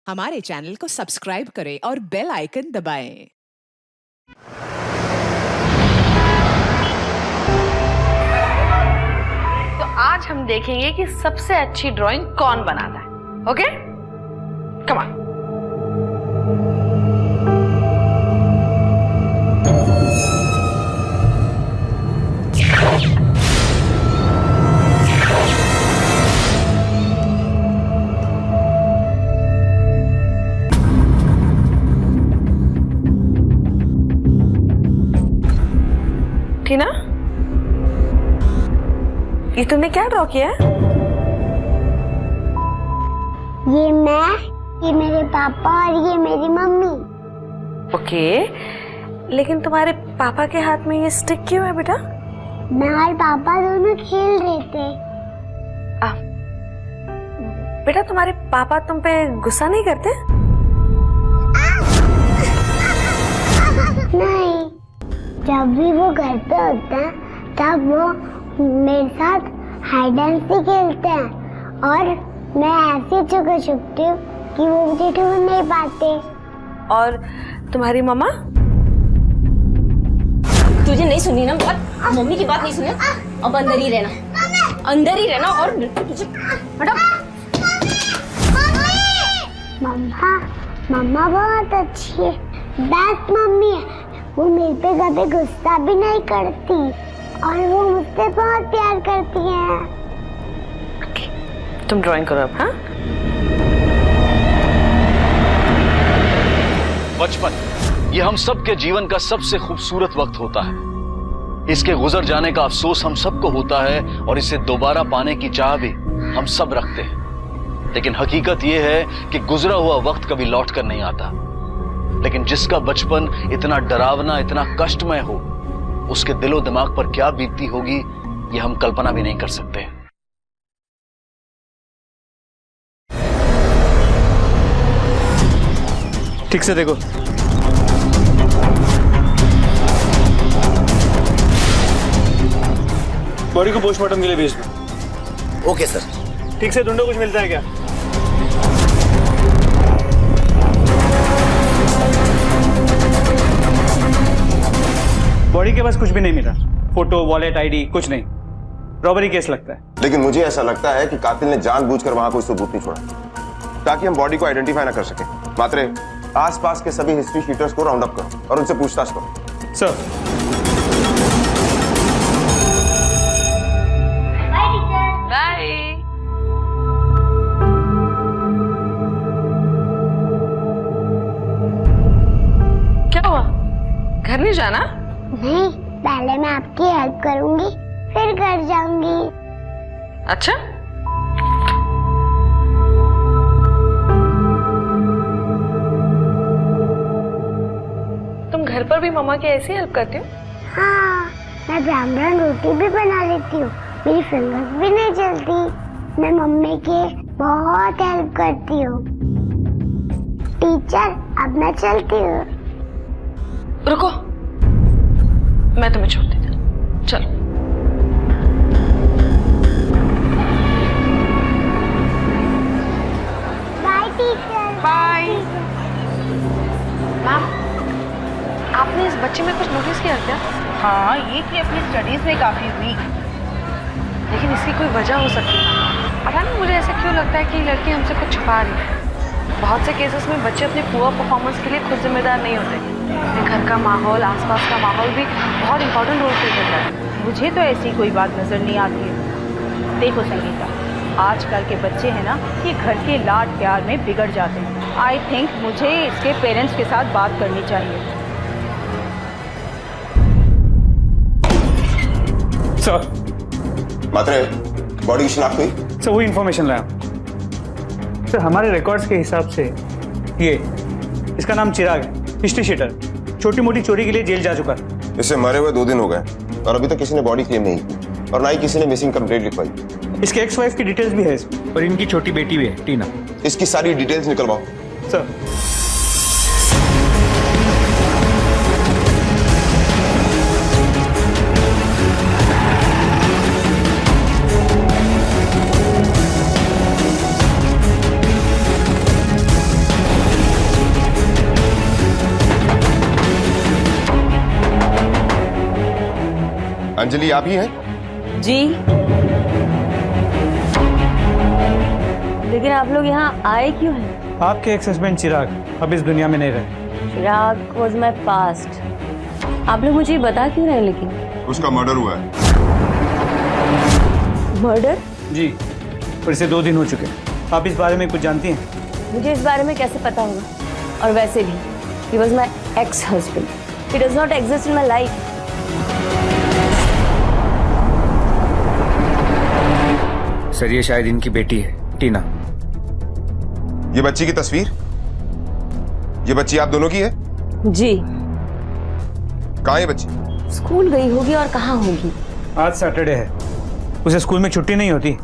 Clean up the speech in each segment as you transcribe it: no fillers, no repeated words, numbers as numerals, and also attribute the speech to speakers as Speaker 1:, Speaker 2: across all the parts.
Speaker 1: हमारे चैनल को सब्सक्राइब करें और बेल आइकन दबाएं।
Speaker 2: तो आज हम देखेंगे कि सबसे अच्छी ड्राइंग कौन बनाता है। Okay, come on. टीना, ये तुमने क्या ड्रॉ किया है?
Speaker 3: ये मैं, ये मेरे पापा और ये मेरी मम्मी।
Speaker 2: ओके, लेकिन तुम्हारे पापा के हाथ में ये स्टिक क्यों है बेटा?
Speaker 3: मैं और पापा दोनों खेल रहे थे।
Speaker 2: बेटा, तुम्हारे पापा तुम पे गुस्सा नहीं करते?
Speaker 3: नहीं, जब भी वो घर पे होते हैं तब वो मेरे साथ हाइड एंड सीक खेलते हैं और मैं ऐसे छुपा छुपती हूँ कि वो मुझे ढूंढ नहीं पाते।
Speaker 2: और तुम्हारी मम्मा?
Speaker 4: तुझे नहीं सुनी ना बात? मम्मी की बात नहीं सुनी? अब अंदर ही रहना, अंदर ही रहना और तुझे हटो।
Speaker 3: मम्मा, मम्मा बहुत अच्छी है, बेस्ट मम्मी है। वो मेरे पे कभी गुस्सा भी नहीं करती और वो मुझसे बहुत प्यार करती है।
Speaker 2: तुम ड्राइंग करो अब। हाँ,
Speaker 5: बचपन ये हम सब के जीवन का सबसे खूबसूरत वक्त होता है। इसके गुजर जाने का अफसोस हम सबको होता है और इसे दोबारा पाने की चाह भी हम सब रखते हैं। लेकिन हकीकत यह है कि गुजरा हुआ वक्त कभी लौट कर नहीं आता। लेकिन जिसका बचपन इतना डरावना, इतना कष्टमय हो, उसके दिलो दिमाग पर क्या बीतती होगी ये हम कल्पना भी नहीं कर सकते।
Speaker 6: ठीक से देखो। बॉडी को पोस्टमार्टम के लिए भेज दो।
Speaker 7: Okay sir.
Speaker 6: ठीक से ढूंढो, कुछ मिलता है क्या? बॉडी के पास कुछ भी नहीं मिला, फोटो, वॉलेट, आईडी कुछ नहीं। रॉबरी केस लगता है।
Speaker 7: लेकिन मुझे ऐसा लगता है कि कातिल ने जानबूझकर वहां कोई सबूत नहीं छोड़ा ताकि हम बॉडी को आइडेंटिफाई ना कर सके। मात्रे, आसपास के सभी हिस्ट्री शीटर्स को राउंड अप करो और उनसे पूछताछ करो।
Speaker 6: सर।
Speaker 2: बाय। क्या हुआ? घर नहीं जाना?
Speaker 3: नहीं, पहले मैं आपकी हेल्प करूंगी फिर घर जाऊंगी।
Speaker 2: अच्छा, तुम घर पर भी मम्मा की ऐसी हेल्प करती हो?
Speaker 3: हाँ, मैं ब्राह्मण रोटी भी बना लेती हूँ, मेरी फिंगर्स भी नहीं चलती। मैं मम्मी की बहुत हेल्प करती हूँ। टीचर, अब मैं चलती हूँ।
Speaker 2: रुको, मैं तुम्हें छोड़ देती हूँ। चलो।
Speaker 3: Bye teacher.
Speaker 2: बाय। मैम, आपने इस बच्चे में कुछ नोटिस किया क्या?
Speaker 8: हाँ, ये कि अपनी स्टडीज में काफी वीक।
Speaker 2: लेकिन इसकी कोई वजह हो सकती है। पता नहीं मुझे ऐसा क्यों लगता है कि लड़की हमसे कुछ छुपा रही है। बहुत से केसेस में बच्चे अपने पुअर परफॉर्मेंस के लिए खुद जिम्मेदार नहीं होते। घर का माहौल, आसपास का माहौल भी बहुत इंपॉर्टेंट रोल प्ले करता है।
Speaker 8: मुझे तो ऐसी कोई बात नजर नहीं आती है। देखो संगीता, आजकल के बच्चे हैं ना, ये घर के लाड प्यार में बिगड़ जाते हैं। आई थिंक मुझे इसके पेरेंट्स के साथ बात करनी चाहिए।
Speaker 6: सर।
Speaker 7: मात्रे, बॉडी की शिनाख्त हुई?
Speaker 6: सर, वही इंफॉर्मेशन लाया। सर, हमारे रिकॉर्ड्स के हिसाब से ये इसका नाम चिराग है, हिस्ट्री शीटर। छोटी मोटी चोरी के लिए जेल जा चुका है।
Speaker 7: इसे मरे हुए 2 दिन हो गए और अभी तक किसी ने बॉडी क्लेम नहीं की और ना ही किसी ने मिसिंग कंप्लेंट लिखवाई।
Speaker 6: इसके एक्स वाइफ की डिटेल्स भी है इसमें और इनकी छोटी बेटी भी है, टीना।
Speaker 7: इसकी सारी डिटेल्स निकलवाओ।
Speaker 6: सर।
Speaker 7: अंजलि आप ही हैं?
Speaker 4: जी। लेकिन आप लोग यहाँ आए क्यों हैं?
Speaker 6: आपके एक्स हस्बैंड चिराग अब इस दुनिया में नहीं रहे।
Speaker 4: चिराग वॉज माई पास्ट। आप लोग मुझे बता क्यों रहे? लेकिन
Speaker 7: उसका मर्डर हुआ है।
Speaker 4: मर्डर?
Speaker 6: जी, और इसे 2 दिन हो चुके हैं। आप इस बारे में कुछ जानती हैं?
Speaker 4: मुझे इस बारे में कैसे पता होगा? और वैसे भी he was my ex-husband. He does not exist in my life.
Speaker 6: Sir, ये शायद इनकी बेटी है, टीना।
Speaker 7: ये बच्ची की तस्वीर, ये बच्ची आप दोनों की है?
Speaker 4: जी।
Speaker 7: कहाँ है बच्ची?
Speaker 4: स्कूल गई होगी और कहाँ होगी?
Speaker 6: आज सैटरडे है, उसे स्कूल में छुट्टी नहीं होती।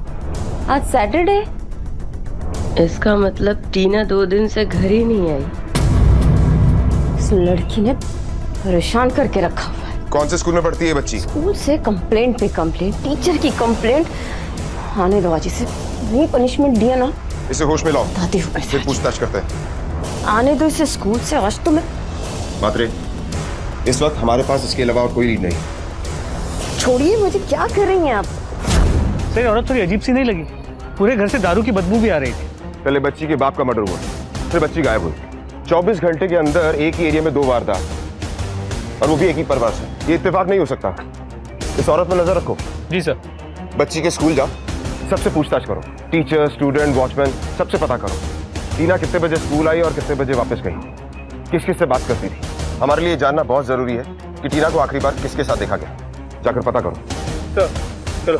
Speaker 4: आज सैटरडे? इसका मतलब टीना 2 दिन से घर ही नहीं आई। इस लड़की ने परेशान करके रखा हुआ है।
Speaker 7: कौन से स्कूल में पढ़ती है बच्ची?
Speaker 4: स्कूल से कंप्लेंट पे कंप्लेंट, टीचर की कंप्लेंट। आने दो, आज इसे नहीं पनिशमेंट दिया ना,
Speaker 7: इसे होश में लाओ,
Speaker 4: बताती हूँ
Speaker 7: फिर पूछताछ करते हैं।
Speaker 4: आने दो इसे स्कूल से, आज तो मैं।
Speaker 7: मात्रे, इस वक्त हमारे पास इसके अलावा और कोई लीड नहीं।
Speaker 4: छोड़िए मुझे, क्या कर रही हैं आप?
Speaker 6: सर, औरत थोड़ी अजीब सी नहीं लगी? पूरे घर से दारू की बदबू भी आ रही थी।
Speaker 7: पहले बच्ची के बाप का मर्डर हुआ, फिर बच्ची गायब हुई। 24 घंटे के अंदर एक ही एरिया में 2 वारदात, और वो भी एक ही परिवार से। ये इत्तेफाक नहीं हो सकता। इस औरत पर नजर रखो।
Speaker 6: जी सर।
Speaker 7: बच्ची के स्कूल जाओ, सबसे पूछताछ करो, टीचर, स्टूडेंट, वॉचमैन, सबसे पता करो टीना कितने बजे स्कूल आई और कितने बजे वापस गई, किस किस से बात करती थी। हमारे लिए जानना बहुत जरूरी है कि टीना को आखिरी बार किसके साथ देखा गया। जाकर पता करो।
Speaker 6: सर, चलो।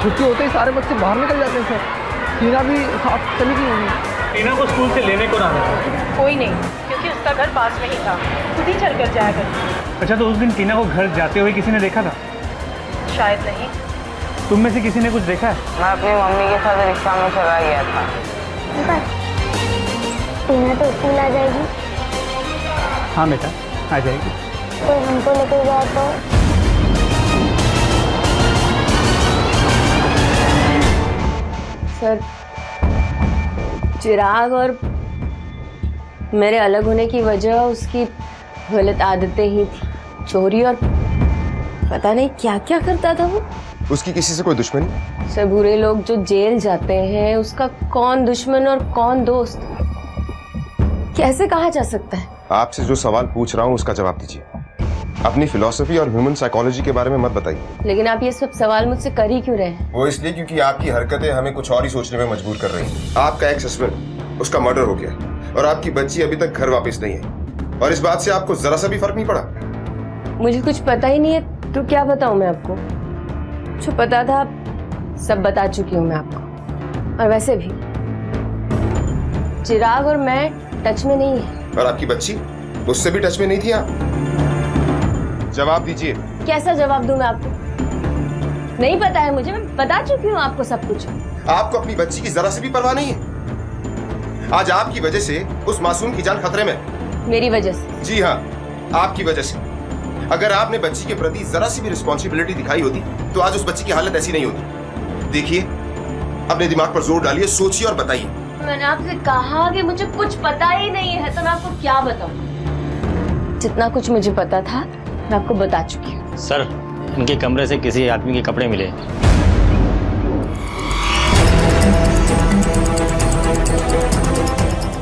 Speaker 9: छुट्टी होते ही सारे बच्चे बाहर निकल जाते हैं सर। टीना भी साथ चली गई होंगी।
Speaker 6: टीना को स्कूल से लेने को ना आना।
Speaker 8: कोई नहीं, क्योंकि उसका घर पास में ही था, खुद ही चल कर जाया करती।
Speaker 6: अच्छा, तो उस दिन टीना को घर जाते हुए किसी ने देखा था?
Speaker 8: शायद नहीं।
Speaker 6: तुम में से किसी ने कुछ देखा है?
Speaker 2: मैं अपनी मम्मी के साथ रिक्शा में चला गया था।
Speaker 3: टीना तो स्कूल आ जाएगी।
Speaker 6: हाँ बेटा, आ जाएगी।
Speaker 3: कोई हमको लेकर जाए तो?
Speaker 4: सर, चिराग और मेरे अलग होने की वजह उसकी गलत आदतें ही थी। चोरी और पता नहीं क्या क्या करता था वो।
Speaker 7: उसकी किसी से कोई दुश्मनी?
Speaker 4: सर, बुरे लोग जो जेल जाते हैं उसका कौन दुश्मन और कौन दोस्त कैसे कहा जा सकता है?
Speaker 7: आपसे जो सवाल पूछ रहा हूँ उसका जवाब दीजिए। अपनी फिलॉसफी और ह्यूमन साइकोलॉजी के बारे में मत बताइए।
Speaker 4: लेकिन आप ये सब सवाल मुझसे कर ही क्यों रहे हैं?
Speaker 7: वो इसलिए क्योंकि आपकी हरकतें हमें कुछ और ही सोचने में मजबूर कर रही हैं। आपका एक्स हस्बैंड, उसका मर्डर हो गया और आपकी बच्ची अभी तक घर वापस नहीं है, और इस बात से आपको जरा सा भी फर्क नहीं पड़ा।
Speaker 4: मुझे कुछ पता ही नहीं है तो क्या बताऊं मैं आपको? जो पता था सब बता चुकी हूँ मैं आपको। और वैसे भी चिराग और मैं टच में नहीं है।
Speaker 7: और आपकी बच्ची, उससे भी टच में नहीं थी आप? जवाब दीजिए।
Speaker 4: कैसा जवाब दूं मैं आपको? नहीं पता है मुझे, मैं बता चुकी हूँ आपको सब कुछ।
Speaker 7: आपको अपनी बच्ची की जरा सी भी परवाह नहीं है। आज आपकी वजह से उस मासूम की जान खतरे में।
Speaker 4: मेरी वजह से?
Speaker 7: जी हाँ, आपकी वजह से। अगर आपने बच्ची के प्रति जरा सी भी रिस्पॉन्सिबिलिटी दिखाई होती तो आज उस बच्ची की हालत ऐसी नहीं होती। देखिए, अपने दिमाग पर जोर डालिए, सोचिए और बताइए।
Speaker 4: मैंने आपसे कहा कि मुझे कुछ पता ही नहीं है, तो मैं आपको क्या बताऊं? जितना कुछ मुझे पता था मैं आपको बता चुकी हूँ।
Speaker 10: सर, इनके कमरे से किसी आदमी के कपड़े मिले।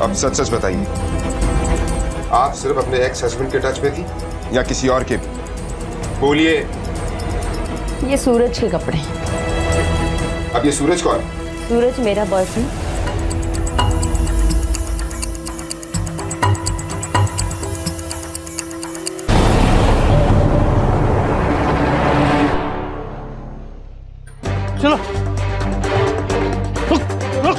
Speaker 7: अब सच सच बताइए, आप सिर्फ अपने एक्स हस्बैंड के टच में थी या किसी और के भी? बोलिए।
Speaker 4: ये सूरज के कपड़े हैं।
Speaker 7: अब ये सूरज कौन?
Speaker 4: सूरज मेरा बॉयफ्रेंड।
Speaker 6: चलो। रुक, रुक।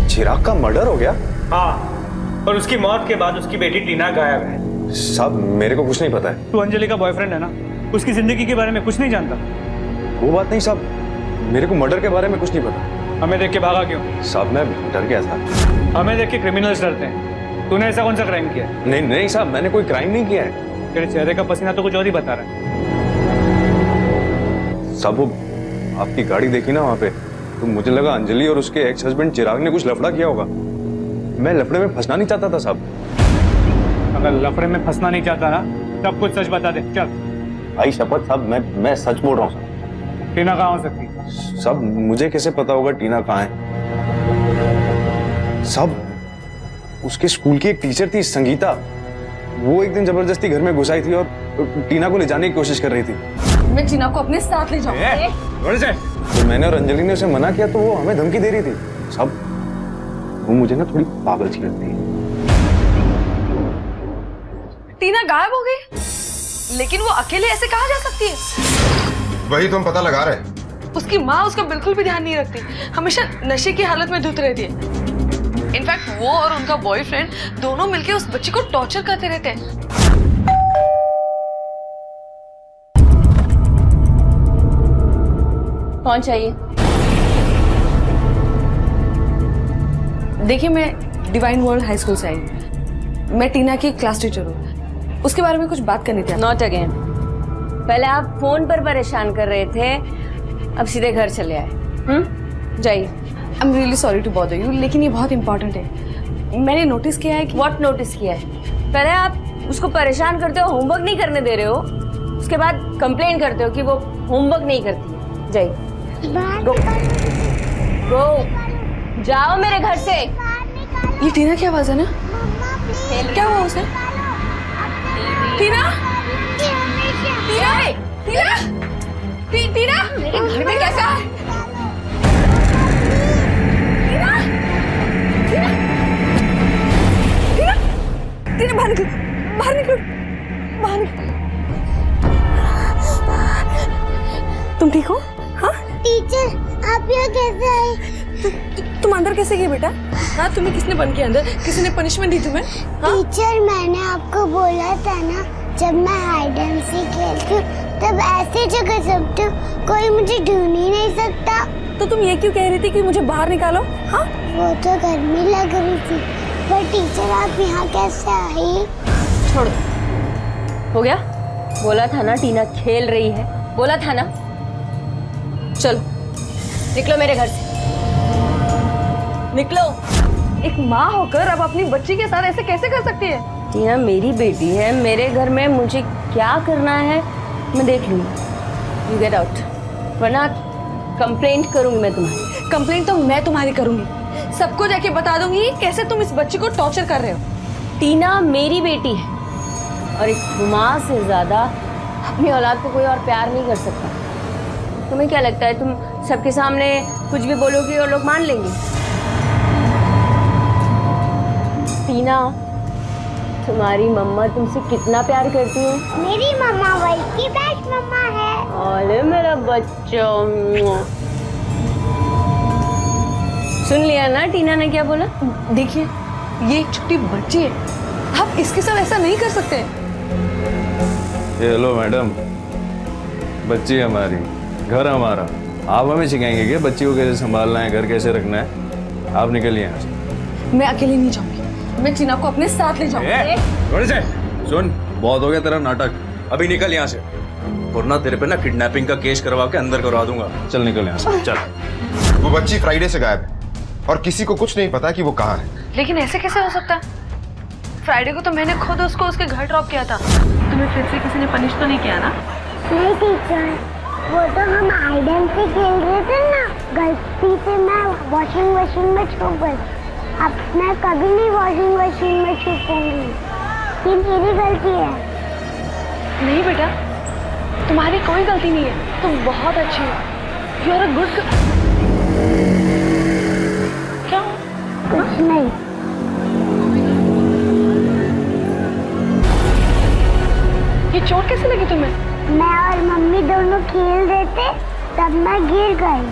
Speaker 11: चिराग का मर्डर हो गया?
Speaker 6: हाँ, और उसकी मौत के बाद उसकी बेटी टीना गायब है।
Speaker 11: साहब, मेरे को कुछ नहीं पता है।
Speaker 6: तू अंजलि का बॉयफ्रेंड है ना, उसकी जिंदगी के बारे में कुछ नहीं जानता?
Speaker 11: वो बात नहीं साहब, मेरे को मर्डर के बारे में कुछ नहीं पता।
Speaker 6: हमें देख के भागा क्यों?
Speaker 11: साहब, मैं डर गया था।
Speaker 6: हमें देख के क्रिमिनल्स डरते हैं। तूने ऐसा कौन सा क्राइम किया?
Speaker 11: नहीं नहीं साहब, मैंने कोई क्राइम नहीं किया है।
Speaker 6: तेरे चेहरे का पसीना तो कुछ और ही बता रहा है।
Speaker 11: सब वो आपकी गाड़ी देखी ना वहां पे, तो मुझे लगा अंजलि और उसके एक्स हस्बैंड चिराग ने कुछ लफड़ा किया होगा। मैं लफड़े में फंसना नहीं चाहता था साहब।
Speaker 6: अगर लफड़े में फंसना नहीं चाहता ना तब कुछ सच बता दे। चल
Speaker 10: भाई शपथ साहब, मैं सच बोल रहा हूँ साहब।
Speaker 6: टीना कहाँ हो सकती?
Speaker 11: सब मुझे कैसे पता होगा टीना कहाँ है? सब उसके स्कूल की एक टीचर थी संगीता, वो एक दिन जबरदस्ती घर में घुसाई थी और टीना को ले जाने की कोशिश कर रही थी।
Speaker 2: मैं टीना को अपने साथ ले जाऊंगी।
Speaker 11: तो मैंने और अंजलि ने उसे मना किया तो वो हमें धमकी दे रही थी। सब वो मुझे ना थोड़ी पागल सी लगती है।
Speaker 2: टीना गायब हो गई, लेकिन वो अकेले ऐसे कहाँ जा सकती है?
Speaker 7: वही तो हम पता लगा रहे हैं।
Speaker 2: उसकी माँ उसका बिल्कुल भी ध्यान नहीं रखती, हमेशा नशे की हालत में धुत रहती है। इनफैक्ट वो और उनका बॉयफ्रेंड दोनों मिलके उस बच्ची को टॉर्चर करते रहते हैं।
Speaker 4: कौन चाहिए?
Speaker 2: देखिए, मैं डिवाइन वर्ल्ड हाई स्कूल से आई। मैं टीना की क्लास टीचर हूँ, उसके बारे में कुछ बात करनी थी।
Speaker 4: Not again. पहले आप फोन पर परेशान कर रहे थे, अब सीधे घर चले आए। जाइए।
Speaker 2: I am really sorry to bother you, लेकिन ये बहुत इंपॉर्टेंट है। मैंने नोटिस किया है कि
Speaker 4: व्हाट नोटिस किया है? पहले आप उसको परेशान करते हो, होमवर्क नहीं करने दे रहे हो, उसके बाद कंप्लेन करते हो कि वो होमवर्क नहीं करती है। जाइए, गो गो, जाओ मेरे घर से।
Speaker 2: ये टीना की आवाज है ना? क्या हुआ उसे? टीना, टीना, टीना, टीना, मेरे घर में कैसा है? टीना, टीना, टीना, टीना, बाहर निकलो, बाहर निकलो, बाहर निकलो। तुम ठीक हो? हाँ
Speaker 3: टीचर, आप यहाँ कैसे आए?
Speaker 2: तुम अंदर कैसे गए बेटा? हाँ, तुम्हें किसने बंद किया अंदर? किसी ने पनिशमेंट दी तुम्हें? हाँ?
Speaker 3: टीचर, मैंने आपको बोला था ना, जब मैं हाइड एंड सीक खेलती हूँ तब ऐसी जगह छुपती हूँ, कोई मुझे ढूंढ ही नहीं सकता।
Speaker 2: तो तुम ये क्यों कह रही थी कि मुझे बाहर निकालो? हाँ?
Speaker 3: वो तो गर्मी लग रही थी, पर टीचर आप यहाँ कैसे आई?
Speaker 4: छोड़ो, हो गया? बोला था ना टीना खेल रही है, बोला था ना। चलो निकलो मेरे घर से, निकलो।
Speaker 2: एक माँ होकर अब अपनी बच्ची के साथ ऐसे कैसे कर सकती है?
Speaker 4: टीना मेरी बेटी है, मेरे घर में मुझे क्या करना है मैं देख लूंगी। यू गेट आउट, वरना कंप्लेंट करूंगी मैं तुम्हारी।
Speaker 2: कंप्लेंट तो मैं तुम्हारी करूंगी, सबको जाके बता दूंगी कैसे तुम इस बच्ची को टॉर्चर कर रहे हो।
Speaker 4: टीना मेरी बेटी है और एक माँ से ज्यादा अपनी औलाद को कोई और प्यार नहीं कर सकता। तुम्हें क्या लगता है तुम सबके सामने कुछ भी बोलोगी और लोग मान लेंगे? टीना, तुम्हारी मम्मा तुमसे कितना प्यार करती है?
Speaker 3: मेरी मम्मा वर्ल्ड की बेस्ट मम्मा है।
Speaker 4: अरे मेरा बच्चा, सुन लिया ना टीना ने क्या बोला?
Speaker 2: देखिए, ये एक छोटी बच्ची है, आप इसके साथ ऐसा नहीं कर सकते।
Speaker 11: हेलो मैडम, बच्ची हमारी, घर हमारा, आप हमें सिखाएंगे कि बच्ची को कैसे संभालना है, घर कैसे रखना है? आप निकलिए यहाँ से।
Speaker 2: मैं अकेले नहीं जाऊंगी, मैं टीना को अपने साथ ले जाऊंगी।
Speaker 11: थोड़े से सुन, बहुत हो गया तेरा नाटक, अभी निकल यहाँ से, वरना तेरे पे ना किडनैपिंग का केस करवा के अंदर करवा दूंगा। चल निकल यहाँ से, चल।
Speaker 7: वो बच्ची फ्राइडे से गायब है और किसी को कुछ नहीं पता कि वो कहाँ है।
Speaker 2: लेकिन ऐसे कैसे हो सकता है? फ्राइडे को तो मैंने खुद उसको उसके घर ड्रॉप किया था। तुम्हें फिर से किसी ने पनिश तो नहीं किया ना?
Speaker 3: नहीं टीचर, वो तो हम हाइड एंड सीक खेल रहे थे ना, गलती से मैं वॉशिंग मशीन में छुप गई। अब मैं कभी नहीं वॉशिंग मशीन में छुपूंगी, ये मेरी गलती है।
Speaker 2: नहीं बेटा, तुम्हारी कोई गलती नहीं है, तुम बहुत अच्छी हो। You are a good. क्या हो?
Speaker 3: कुछ नहीं।
Speaker 2: ये चोट कैसे लगी तुम्हें?
Speaker 3: मैं और मम्मी दोनों खेल रहे थे, तब मैं गिर गई।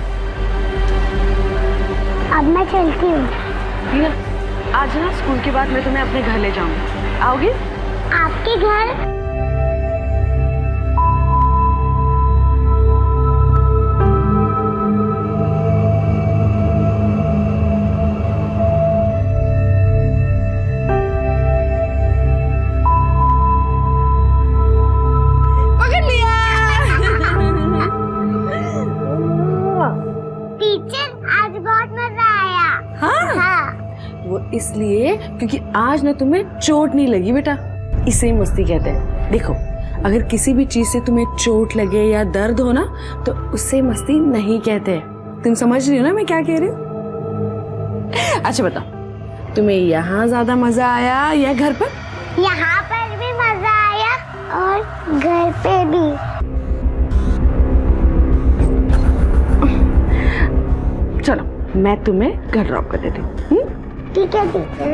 Speaker 3: अब मैं चलती हूँ।
Speaker 2: टीना, आज ना स्कूल के बाद मैं तुम्हें अपने घर ले जाऊंगी, आओगी?
Speaker 3: आपके घर? आज बहुत मजा आया।
Speaker 2: हाँ?
Speaker 3: हाँ।
Speaker 2: वो इसलिए क्योंकि आज ना तुम्हें चोट नहीं लगी बेटा, इसे ही मस्ती कहते हैं। देखो, अगर किसी भी चीज से तुम्हें चोट लगे या दर्द हो ना, तो उससे मस्ती नहीं कहते। तुम समझ रही हो ना मैं क्या कह रही हूँ? अच्छा बताओ, तुम्हें यहाँ ज्यादा मजा आया या घर पर?
Speaker 3: यहाँ पर भी मजा आया और घर पे भी।
Speaker 2: चलो मैं तुम्हें घर ड्रॉप कर देती हूँ।
Speaker 3: ठीक है टीचर।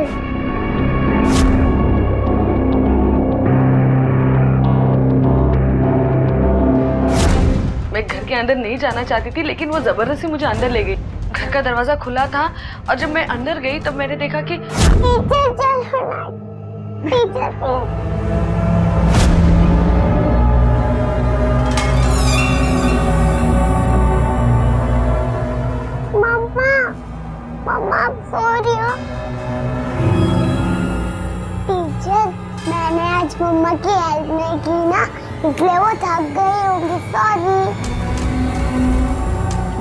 Speaker 2: मैं घर के अंदर नहीं जाना चाहती थी, लेकिन वो जबरदस्ती मुझे अंदर ले गई। घर का दरवाजा खुला था और जब मैं अंदर गई तब मैंने देखा कि
Speaker 3: टीचर चलो ना, टीचर मम्मा, मम्मा आप सो रही हो? टीचर, मैंने आज मम्मा की हेल्प नहीं की ना, इसलिए वो थक गई होंगी। सॉरी।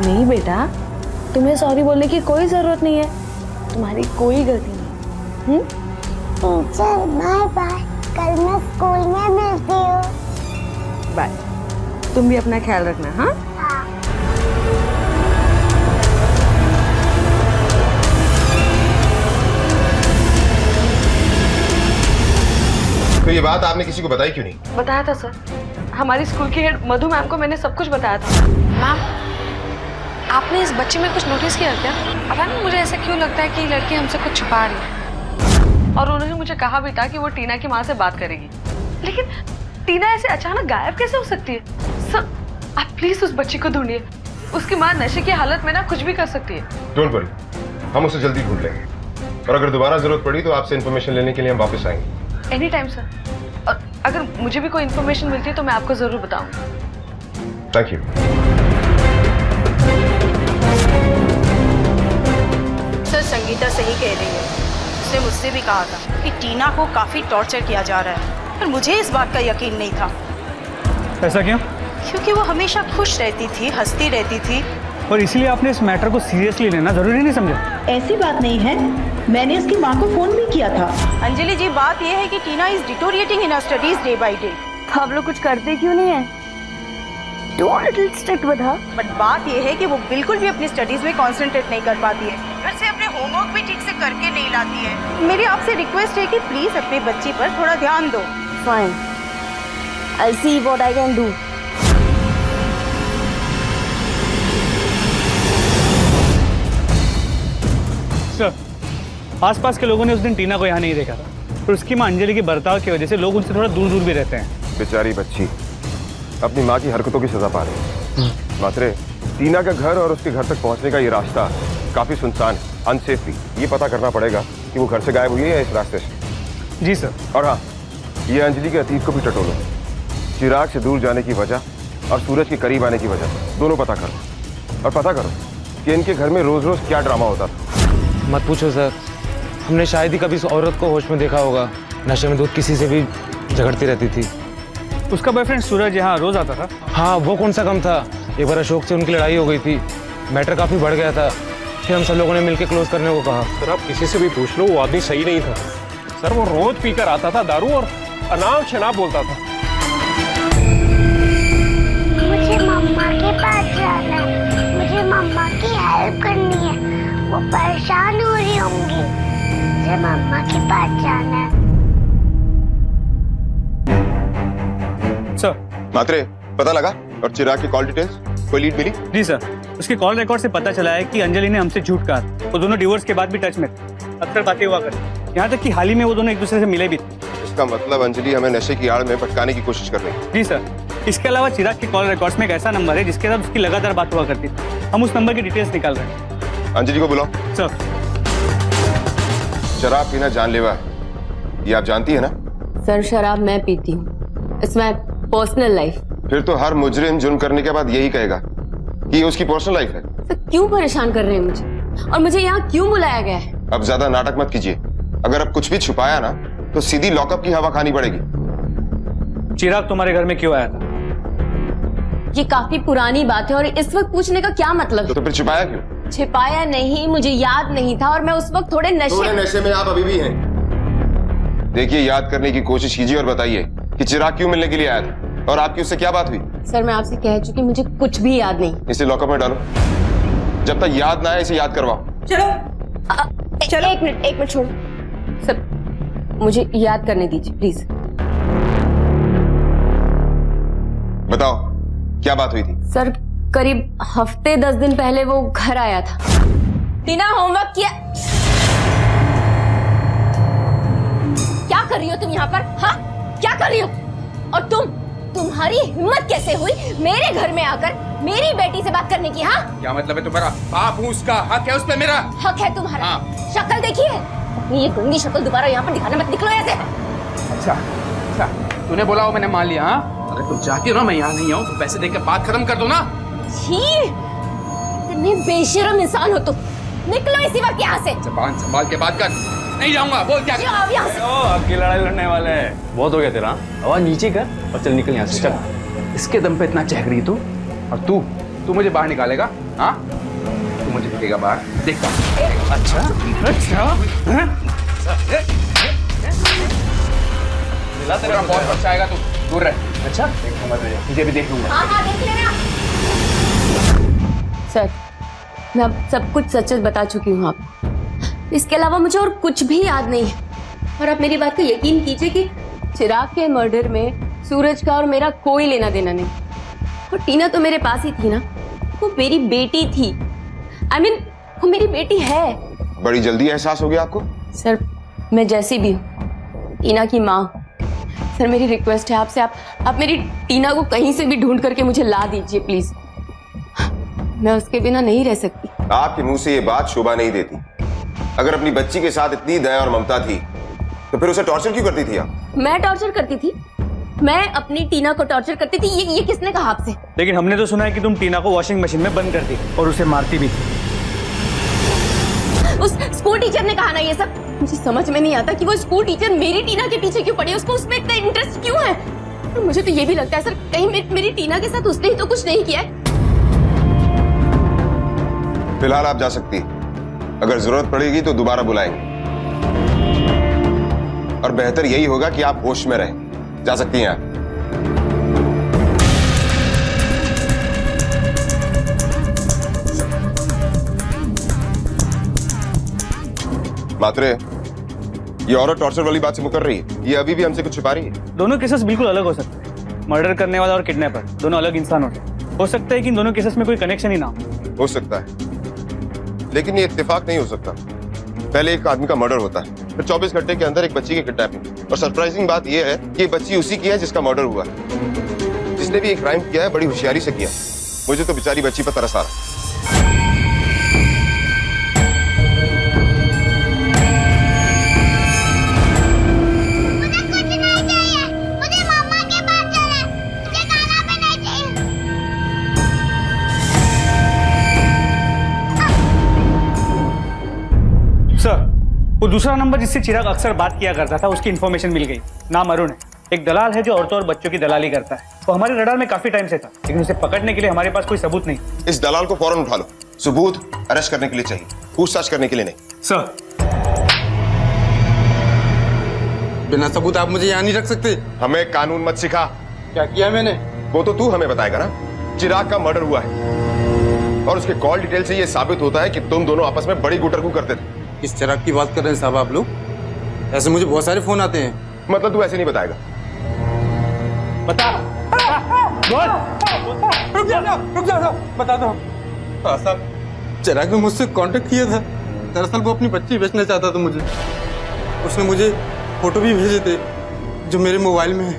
Speaker 2: नहीं बेटा, तुम्हें सॉरी बोलने की कोई जरूरत नहीं है, तुम्हारी कोई गलती नहीं।
Speaker 3: टीचर बाय बाय, कल मैं स्कूल में मिलती हूँ।
Speaker 2: बाय। तुम भी अपना ख्याल रखना। हाँ?
Speaker 7: तो ये बात आपने किसी को बताई क्यों नहीं?
Speaker 2: बताया था सर, हमारी स्कूल की हेड मधु मैम को मैंने सब कुछ बताया था। मैम, आपने इस बच्चे में कुछ नोटिस किया क्या? पता नहीं मुझे ऐसा क्यों लगता है कि ये लड़की हमसे कुछ छुपा रही है। और उन्होंने मुझे कहा भी था कि वो टीना की माँ से बात करेगी, लेकिन टीना ऐसे अचानक गायब कैसे हो सकती है? सर, आप प्लीज उस बच्ची को ढूंढिए। उसकी माँ नशे की हालत में ना कुछ भी कर सकती है।
Speaker 7: डोंट वरी, हम उसे जल्दी ढूंढ लेंगे और अगर दोबारा जरूरत पड़ी तो आपसे इन्फॉर्मेशन लेने के लिए हम वापस आएंगे।
Speaker 2: एनी टाइम सर, और अगर मुझे भी कोई इन्फॉर्मेशन मिलती है तो मैं आपको जरूर बताऊंगी।
Speaker 7: Thank you.
Speaker 8: सर, संगीता सही कह रही है। उसने मुझसे भी कहा था कि टीना को काफ़ी टॉर्चर किया जा रहा है, पर मुझे इस बात का यकीन नहीं था।
Speaker 6: ऐसा क्यों?
Speaker 8: क्योंकि वो हमेशा खुश रहती थी, हंसती रहती थी।
Speaker 6: और इसीलिए आपने इस मैटर को सीरियसली लेना जरूरी नहीं समझा?
Speaker 12: ऐसी बात नहीं है, मैंने उसकी माँ को फोन भी किया था।
Speaker 8: अंजलि जी, बात यह है कि Tina is deteriorating in her studies day by day.
Speaker 4: तो आप लोग कुछ करते क्यों नहीं है? Do little strict with her.
Speaker 8: But बात यह है कि वो बिल्कुल भी अपनी स्टडीज में कंसंट्रेट नहीं कर पाती है। घर से अपने होमवर्क भी ठीक से करके नहीं लाती है। मेरी आपसे रिक्वेस्ट है कि प्लीज अपने बच्ची पर थोड़ा ध्यान दो।
Speaker 4: Fine, I see what I can do.
Speaker 6: Sir, आसपास के लोगों ने उस दिन टीना को यहाँ नहीं देखा था और उसकी माँ अंजलि के बर्ताव की वजह से लोग उनसे थोड़ा दूर दूर भी रहते हैं।
Speaker 7: बेचारी बच्ची अपनी माँ की हरकतों की सजा पा रही है। मात्रे, टीना का घर और उसके घर तक पहुँचने का ये रास्ता काफी सुनसान है, अनसेफ भी। ये पता करना पड़ेगा कि वो घर से गायब हुई है या इस रास्ते से।
Speaker 6: जी सर।
Speaker 7: और हाँ, ये अंजलि के अतीत को भी टटोलो। चिराग से दूर जाने की वजह और सूरज के करीब आने की वजह दोनों पता करो, और पता करो कि इनके घर में रोज रोज क्या ड्रामा होता था।
Speaker 13: मत पूछो सर, हमने शायद ही कभी इस औरत को होश में देखा होगा। नशे में दूध किसी से भी झगड़ती रहती थी।
Speaker 6: उसका बॉयफ्रेंड सूरज यहाँ रोज आता था?
Speaker 13: हाँ, वो कौन सा कम था। एक बार अशोक से उनकी लड़ाई हो गई थी, मैटर काफी बढ़ गया था। फिर हम सब लोगों ने मिलकर क्लोज करने को कहा।
Speaker 14: सर, आप किसी से भी पूछ लो, वो आदमी सही नहीं था। सर, वो रोज पीकर आता था दारू और अनाप शनाप बोलता था।
Speaker 3: मुझे मम्मा के पास जाना है, मुझे मम्मा की हेल्प करनी है। वो परेशान हो रही होंगी, मुझे मम्मा के पास जाना है।
Speaker 6: सर।
Speaker 7: मात्रे, पता लगा? और चिराग की कॉल डिटेल्स कोई लीड मिली?
Speaker 6: जी सर, उसके कॉल रिकॉर्ड से पता चला है कि अंजलि ने हमसे झूठ कहा। वो दोनों डिवोर्स के बाद भी टच में थे, अक्सर बातें हुआ करती। यहाँ तक कि हाल ही में वो दोनों एक दूसरे से मिले भी थे।
Speaker 7: इसका मतलब अंजलि हमें नशे की आड़ में भटकाने की कोशिश कर रही है।
Speaker 6: जी सर, इसके अलावा चिराग के कॉल रिकॉर्ड्स में एक ऐसा नंबर है जिसके साथ उसकी लगातार बात हुआ करती थी। हम उस नंबर की डिटेल्स निकाल रहे हैं।
Speaker 7: अंजलि को बुलाओ।
Speaker 6: सर।
Speaker 7: शराब पीना जानलेवा है, ये आप जानती है ना?
Speaker 4: सर, शराब मैं पीती हूँ, इट्स माय पर्सनल लाइफ।
Speaker 7: फिर तो हर मुजरिम जुर्म करने के बाद यही कहेगा कि ये उसकी पर्सनल लाइफ है।
Speaker 4: सर, क्यों परेशान कर रहे हैं मुझे, और मुझे यहाँ क्यों बुलाया गया है?
Speaker 7: अब ज्यादा नाटक मत कीजिए। अगर अब कुछ भी छुपाया ना तो सीधी लॉकअप की हवा खानी पड़ेगी।
Speaker 6: चिराग तुम्हारे घर में क्यों आया था?
Speaker 4: ये काफी पुरानी बात है और इस वक्त पूछने का क्या मतलब?
Speaker 7: तो फिर छुपाया क्यों?
Speaker 4: छिपाया नहीं, मुझे याद नहीं था और मैं उस वक्त थोड़े
Speaker 7: नशे में आप अभी भी हैं। देखिए, याद करने की कोशिश कीजिए और बताइए कि चिराग क्यों मिलने के लिए आया था और आपकी उससे क्या बात हुई?
Speaker 4: सर, मैं आपसे कह चुकी, मुझे कुछ भी याद नहीं।
Speaker 7: इसे लॉकअप में डालो। जब तक याद ना आए इसे याद करवाओ।
Speaker 4: चलो एक मिनट छोड़ो सर, मुझे याद करने दीजिए प्लीज।
Speaker 7: बताओ क्या बात हुई थी?
Speaker 4: सर, करीब हफ्ते 10 दिन पहले वो घर आया था। टीना, होमवर्क किया? क्या कर रही हो तुम यहाँ पर? हाँ, क्या कर रही हो? और तुम्हारी हिम्मत कैसे हुई मेरे घर में आकर मेरी बेटी से बात करने की? हाँ,
Speaker 13: क्या मतलब है तुम्हारा? बाप हूँ उसका, हक है उस पे मेरा।
Speaker 4: हक है तुम्हारा?
Speaker 13: हाँ।
Speaker 4: शक्ल देखिए, अपनी ये गंदी शक्ल दोबारा यहाँ पर दिखाना मत, निकलो ऐसे।
Speaker 13: अच्छा, तूने बोला हो, मैंने मान लिया। हाँ, अगर तुम चाहती हो ना मैं यहाँ नहीं आऊँ तो पैसे देकर बात खत्म कर दो ना।
Speaker 4: छी, इतने बेशरम इंसान हो तुम। निकलो इसी वक्त यहाँ से।
Speaker 13: जबान संभाल के बात कर। नहीं जाऊंगा, बोल क्या?
Speaker 4: जाओ यहाँ से।
Speaker 11: आपकी लड़ाई लड़ने वाले हैं, बहुत हो गया तेरा। आवाज नीचे कर और चल निकल यहाँ से, चल।
Speaker 13: इसके दम पे इतना चहक रही तू, और तू मुझे बाहर निकालेगा? हाँ, तू मुझे दिखेगा बाहर, देखता। अच्छा, तेरा बहुत अच्छा आएगा, तू दूर रह। अच्छा, मुझे भी देख लूंगा।
Speaker 4: हाँ, देख लेना। सर, मैं अब सब कुछ सच बता चुकी हूँ आपको। इसके अलावा मुझे और कुछ भी याद नहीं है। और आप मेरी बात का यकीन कीजिए कि चिराग के मर्डर में सूरज का और मेरा कोई लेना देना नहीं। और टीना तो मेरे पास ही थी ना, वो मेरी बेटी थी। I mean, वो मेरी बेटी है।
Speaker 7: बड़ी जल्दी एहसास हो गया आपको?
Speaker 4: सर, मैं जैसी भी हूँ, टीना की माँ। सर, मेरी रिक्वेस्ट है आपसे, आप मेरी टीना को कहीं से भी ढूंढ करके मुझे ला दीजिए प्लीज। मैं उसके बिना नहीं रह सकती।
Speaker 7: आपके मुंह से ये बात शोभा नहीं देती। अगर अपनी बच्ची के साथ इतनी दया और ममता थी तो फिर उसे टॉर्चर क्यों करती थी आप? मैं
Speaker 4: टॉर्चर करती थी? मैं अपनी टीना को टॉर्चर करती थी? ये किसने कहा आपसे?
Speaker 6: लेकिन हमने तो सुना है कि तुम टीना को वॉशिंग मशीन में बंद करती और उसे मारती भी थी।
Speaker 4: उस स्कूल टीचर ने कहा ना ये सब। मुझे समझ में नहीं आता कि वो स्कूल टीचर मेरी टीना के पीछे क्यों पड़ी, उसको उसमें इतना इंटरेस्ट क्यों है। और मुझे तो ये भी लगता है सर, कहीं मेरी टीना के साथ उसने ही तो कुछ नहीं किया है।
Speaker 7: फिलहाल आप जा सकती हैं। अगर जरूरत पड़ेगी तो दोबारा बुलाएंगे, और बेहतर यही होगा कि आप होश में रहें। जा सकती हैं आप। मात्रे, ये औरत टॉर्चर वाली बात से मुकर रही है। ये अभी भी हमसे कुछ छिपा रही है।
Speaker 6: दोनों केसेस बिल्कुल अलग हो सकते हैं। मर्डर करने वाला और किडनैपर दोनों अलग इंसान होते हैं। हो सकता है कि इन दोनों केसेस में कोई कनेक्शन ही ना
Speaker 7: हो सकता है, लेकिन ये इत्तेफाक नहीं हो सकता। पहले एक आदमी का मर्डर होता है, फिर 24 घंटे के अंदर एक बच्ची की किडनैपिंग। और सरप्राइजिंग बात यह है कि ये बच्ची उसी की है जिसका मर्डर हुआ है। जिसने भी एक क्राइम किया है बड़ी होशियारी से किया। मुझे तो बेचारी बच्ची पर तरस आ रहा है।
Speaker 6: वो दूसरा नंबर जिससे चिराग अक्सर बात किया करता था, उसकी इन्फॉर्मेशन मिल गई। नाम अरुण है, एक दलाल है जो औरतों और बच्चों की दलाली करता है। वो हमारे रडार में काफी टाइम से था, लेकिन उसे पकड़ने के लिए हमारे पास कोई सबूत नहीं।
Speaker 7: इस दलाल को फौरन उठा लो। सबूत अरेस्ट करने के लिए चाहिए, पूछताछ करने के लिए नहीं।
Speaker 6: सर,
Speaker 13: बिना सबूत आप मुझे यहाँ नहीं रख सकते।
Speaker 7: हमें कानून मत सिखा।
Speaker 13: क्या किया मैंने?
Speaker 7: वो तो तू हमें बताएगा ना। चिराग का मर्डर हुआ है और उसके कॉल डिटेल से ये साबित होता है कि तुम दोनों आपस में बड़ी गुटरगू करते थे।
Speaker 13: किस चिराग की बात कर रहे हैं साहब आप लोग? ऐसे मुझे बहुत सारे फोन आते हैं।
Speaker 7: मतलब तू ऐसे नहीं बताएगा?
Speaker 6: बता।
Speaker 13: रुक जा, बता दो। हाँ साहब, चिराग ने मुझसे कांटेक्ट किया था। दरअसल वो अपनी बच्ची बेचना चाहता था मुझे। उसने मुझे फोटो भी भेजे थे जो मेरे मोबाइल में है।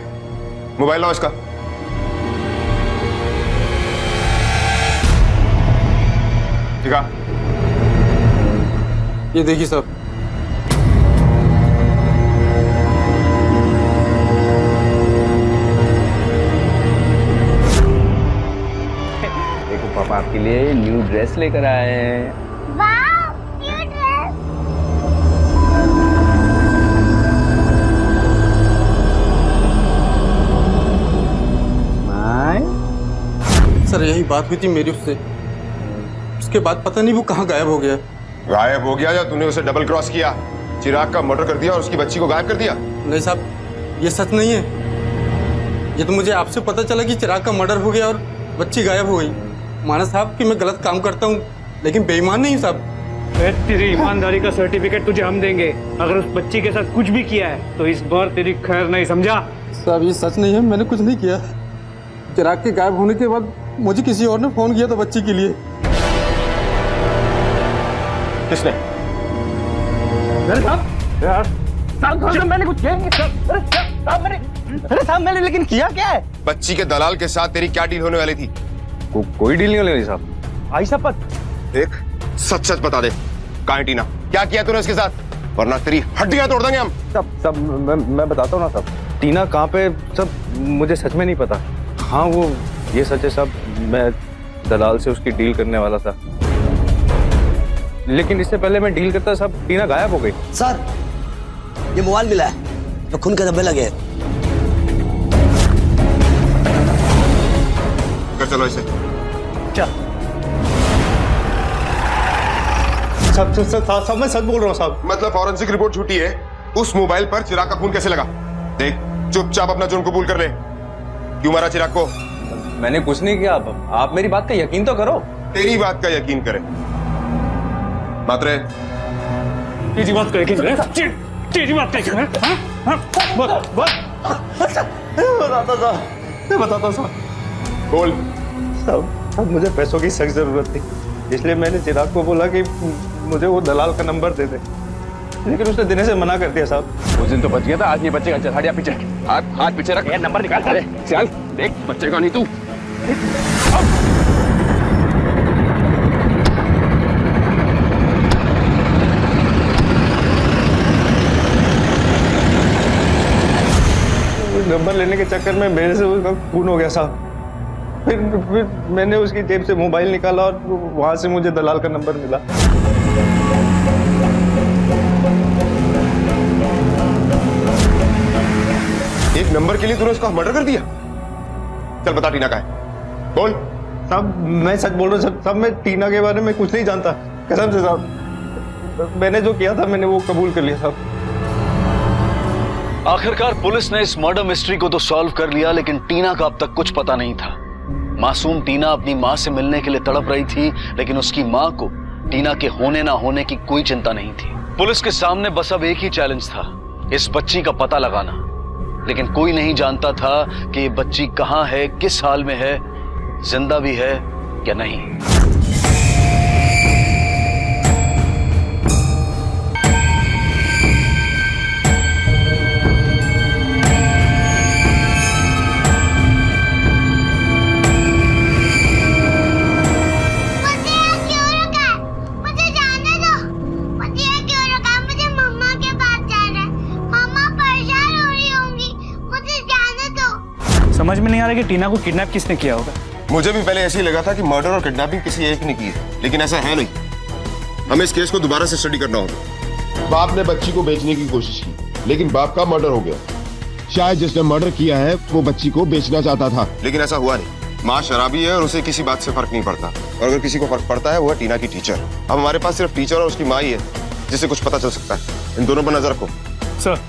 Speaker 7: मोबाइल लाओ इसका। ठीक है,
Speaker 13: ये देखिए साहब।
Speaker 11: देखो पापा आपके लिए न्यू ड्रेस लेकर आए हैं।
Speaker 3: वाह, न्यू ड्रेस।
Speaker 13: सर, यही बात हुई थी मेरी उससे। उसके बाद पता नहीं वो कहाँ गायब हो गया।
Speaker 7: गायब हो गया या तूने उसे डबल क्रॉस किया, चिराग का मर्डर कर दिया और उसकी बच्ची को गायब कर दिया?
Speaker 13: नहीं साहब, ये सच नहीं है। ये तो मुझे आपसे पता चला कि चिराग का मर्डर हो गया और बच्ची गायब हो गई। माना साहब कि मैं गलत काम करता हूँ, लेकिन बेईमान नहीं साहब।
Speaker 6: तेरी ईमानदारी का सर्टिफिकेट तुझे हम देंगे। अगर उस बच्ची के साथ कुछ भी किया है तो इस बार तेरी खैर नहीं, समझा?
Speaker 13: साहब ये सच नहीं है, मैंने कुछ नहीं किया। चिराग के गायब होने के बाद मुझे किसी और ने फोन किया था बच्ची के लिए।
Speaker 7: किसने?
Speaker 9: मैंने कुछ किया नहीं साहब, मैंने लेकिन किया क्या है?
Speaker 7: बच्ची के दलाल के साथ तेरी क्या डील होने वाली थी?
Speaker 11: कोई डील नहीं होने वाली साहब।
Speaker 9: आई शपथ।
Speaker 7: देख, सच सच बता दे, कहाँ है टीना? क्या किया तूने उसके साथ? वरना तेरी हड्डियां तोड़ देंगे हम।
Speaker 11: सब मैं बताता हूँ ना साहब। टीना कहाँ पे, सब मुझे सच में नहीं पता। हाँ वो ये सच है साहब, मैं दलाल से उसकी डील करने वाला था, लेकिन इससे पहले मैं डील करता साहब टीना गायब हो गई।
Speaker 9: सर ये मोबाइल मिला है तो खून के धब्बे लगे हैं।
Speaker 7: कर चलो इसे।
Speaker 9: सब मैं सच बोल रहा हूँ साहब।
Speaker 7: मतलब फॉरेंसिक रिपोर्ट छूटी है, उस मोबाइल पर चिराग का खून कैसे लगा? देख, चुपचाप अपना जुर्म कबूल कर ले। क्यों मारा चिराग को?
Speaker 11: मैंने कुछ नहीं किया। आप मेरी बात का यकीन तो करो।
Speaker 7: तेरी बात का यकीन करे मात्रे।
Speaker 6: तेरी बात का यकीन करे? तेरी बात का यकीन करे?
Speaker 9: बताता साहब।
Speaker 7: बोल।
Speaker 11: साहब मुझे पैसों की सख्त जरूरत थी, इसलिए मैंने चिराग को बोला कि मुझे वो दलाल का नंबर दे दे, लेकिन उसने देने से मना कर दिया साहब।
Speaker 14: उस दिन तो बच गया था, आज नहीं बचेगा। चल हट, पीछे हाथ पीछे रख, नंबर निकाल। अरे चल देख, बचेगा नहीं तू।
Speaker 11: नंबर लेने के चक्कर में मेरे से उसका खून हो गया साहब। फिर मैंने उसकी जेब से मोबाइल निकाला और वहां से मुझे दलाल का नंबर मिला।
Speaker 7: एक नंबर के लिए तूने उसका मर्डर कर दिया? चल बता, टीना का है? बोल।
Speaker 11: साहब मैं सच बोल रहा हूँ साहब, मैं टीना के बारे में कुछ नहीं जानता, कसम से साहब। मैंने जो किया था मैंने वो कबूल कर लिया साहब।
Speaker 5: आखिरकार पुलिस ने इस मर्डर मिस्ट्री को तो सॉल्व कर लिया, लेकिन टीना का अब तक कुछ पता नहीं था। मासूम टीना अपनी मां से मिलने के लिए तड़प रही थी, लेकिन उसकी मां को टीना के होने ना होने की कोई चिंता नहीं थी। पुलिस के सामने बस अब एक ही चैलेंज था, इस बच्ची का पता लगाना। लेकिन कोई नहीं जानता था कि ये बच्ची कहां है, किस हाल में है, जिंदा भी है या नहीं।
Speaker 6: समझ में नहीं आ रहा कि टीना को किडनैप किसने किया होगा।
Speaker 7: मुझे भी पहले ऐसे ही लगा था कि मर्डर और किडनैपिंग किसी एक ने की है, लेकिन ऐसा है नहीं। हमें इस केस को दोबारा से स्टडी करना होगा।
Speaker 15: बाप ने बच्ची को बेचने की कोशिश की, लेकिन बाप का मर्डर हो गया। शायद जिसने मर्डर किया है वो बच्ची को बेचना चाहता था,
Speaker 7: लेकिन ऐसा हुआ नहीं। माँ शराबी है और उसे किसी बात से फर्क नहीं पड़ता, और अगर किसी को फर्क पड़ता है वो है टीना की टीचर। अब हमारे पास सिर्फ टीचर और उसकी माँ ही है जिससे कुछ पता चल सकता है। इन दोनों पर नजर रखो।
Speaker 6: सर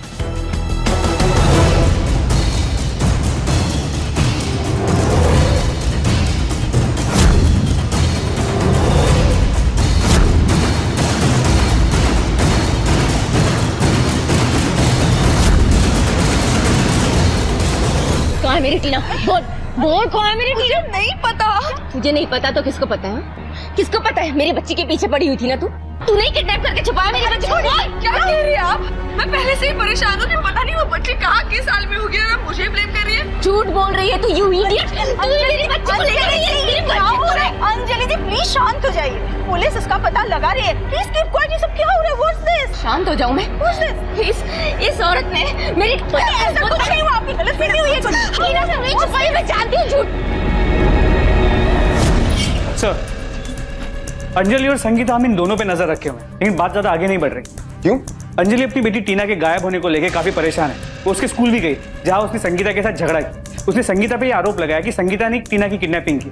Speaker 4: कहाँ है मेरी टीना? बोल बोल, कहाँ है मेरी टीना? नहीं पता। तुझे नहीं पता तो किसको पता है? किसको पता है? मेरी बच्ची के पीछे पड़ी हुई थी ना तू नहीं किडनैप करके छुपाया मेरी बच्ची को?
Speaker 2: क्या कह रही है आप? मैं पहले से ही परेशान हूँ कि पता नहीं वो बच्ची कहाँ किस साल में होगी और मुझे ब्लेम कर रही है।
Speaker 4: झूठ बोल रही है तू, यू इडियट। तू मेरी बच्ची को लेकर आई है।
Speaker 8: अंजलि जी प्लीज शांत हो जाइए, पुलिस इसका पता लगा रही है। Please keep quiet. ये सब क्या हो रहा है? What's this?
Speaker 4: शांत हो जाऊं मैं?
Speaker 8: What's this?
Speaker 4: इस औरत ने मेरी
Speaker 8: ऐसा कुछ नहीं हुआ, आपकी गलतफहमी हुई है।
Speaker 4: टीना से नहीं छुपाई, मैं जानती हूँ झूठ।
Speaker 6: सर अंजलि और संगीता हम इन दोनों पे नजर रखे हुए हैं, लेकिन बात ज्यादा आगे नहीं बढ़ रही।
Speaker 7: क्यों?
Speaker 6: अंजलि अपनी बेटी टीना के गायब होने को लेकर काफी परेशान है। वो उसके स्कूल भी गई जहां उसने संगीता के साथ झगड़ा किया। उसने संगीता पे ये आरोप लगाया कि संगीता ने टीना की किडनैपिंग की।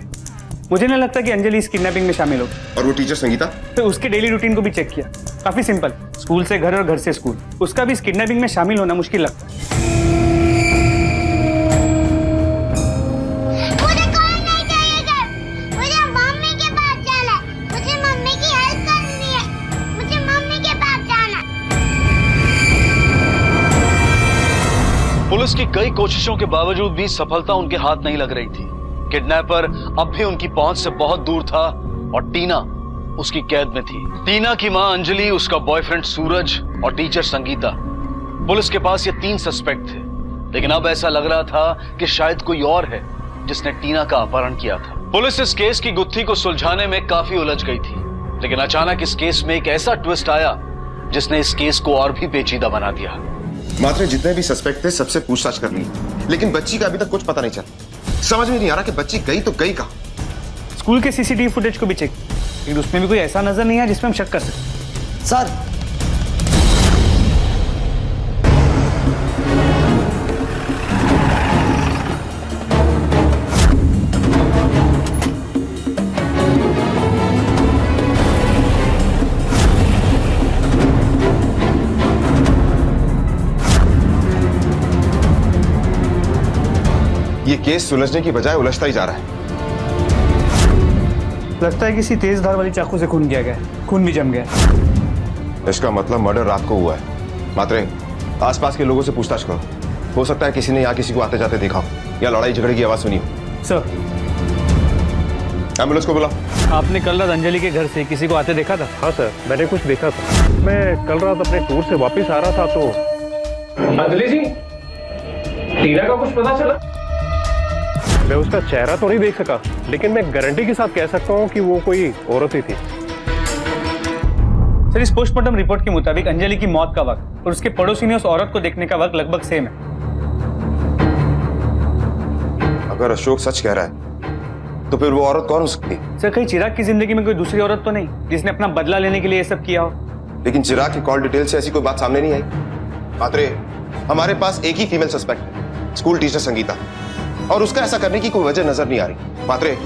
Speaker 6: मुझे नहीं लगता कि अंजलि इस किडनैपिंग में शामिल होगी।
Speaker 7: और वो टीचर संगीता?
Speaker 6: तो उसके डेली रूटीन को भी चेक किया, काफी सिंपल, स्कूल से घर और घर से स्कूल। उसका भी इस किडनैपिंग में शामिल होना मुश्किल लगता है।
Speaker 3: मुझे कोई नहीं चाहिए घर, मुझे मम्मी के पास जाना है, मुझे मम्मी की हेल्प करनी है, मुझे मम्मी के पास जाना है।
Speaker 5: पुलिस की कई कोशिशों के बावजूद भी सफलता उनके हाथ नहीं लग रही थी। किडनैपर अब भी उनकी पहुंच से बहुत दूर था और टीना उसकी कैद में थी। टीना की मां अंजलि, उसका बॉयफ्रेंड सूरज और टीचर संगीता। पुलिस के पास ये 3 सस्पेक्ट थे, लेकिन अब ऐसा लग रहा था कि शायद कोई और है जिसने टीना का अपहरण किया था। पुलिस इस केस की गुत्थी को सुलझाने में काफी उलझ गई थी, लेकिन अचानक इस केस में एक ऐसा ट्विस्ट आया जिसने इस केस को और भी पेचीदा बना दिया।
Speaker 7: मात्र जितने भी सस्पेक्ट थे सबसे पूछताछ कर ली, लेकिन बच्ची का अभी तक कुछ पता नहीं चला। समझ में नहीं आ रहा कि बच्ची गई तो गई कहां।
Speaker 6: स्कूल के सीसीटीवी फुटेज को भी चेक, लेकिन उसमें भी कोई ऐसा नजर नहीं है जिसमें हम शक कर सकते।
Speaker 9: सर,
Speaker 7: ये केस सुलझने की बजाय उलझता ही जा रहा है।
Speaker 6: लगता है किसी तेज धार वाली चाकू से खून किया गया, खून भी जम गया।
Speaker 7: इसका मतलब मर्डर रात को हुआ है। मात्रे, आसपास के लोगों से पूछताछ करो, हो सकता है किसी ने यहाँ किसी को आते जाते देखा हो या लड़ाई झगड़े की आवाज सुनी हो।
Speaker 6: सर,
Speaker 7: एम्बुलेंस को बुला।
Speaker 6: आपने कल रात अंजलि के घर से किसी को आते देखा था?
Speaker 14: हाँ सर, मैंने कुछ देखा था। मैं कल रात अपने टूर से वापस आ रहा था तो। अंजलि जी, टीना का कुछ पता चला? मैं उसका चेहरा तो नहीं देख सका, लेकिन मैं गारंटी के साथ कह सकता हूँ कि वो कोई औरत ही थी।
Speaker 6: सर, इस पोस्टमार्टम रिपोर्ट के मुताबिक अंजलि की मौत का वक्त और उसके पड़ोसी ने उस औरत को देखने का वक्त लगभग सेम है।
Speaker 7: अगर अशोक सच कह रहा है तो फिर वो औरत कौन हो सकती है?
Speaker 6: सर, कहीं चिराग की जिंदगी में कोई दूसरी औरत तो नहीं जिसने अपना बदला लेने के लिए ये सब किया हो?
Speaker 7: लेकिन चिराग की कॉल डिटेल से ऐसी कोई बात सामने नहीं आई। मात्रे, हमारे पास एक ही फीमेल सस्पेक्ट है, स्कूल टीचर संगीता, और उसका ऐसा करने की कोई वजह नजर नहीं आ रही। मात्रे,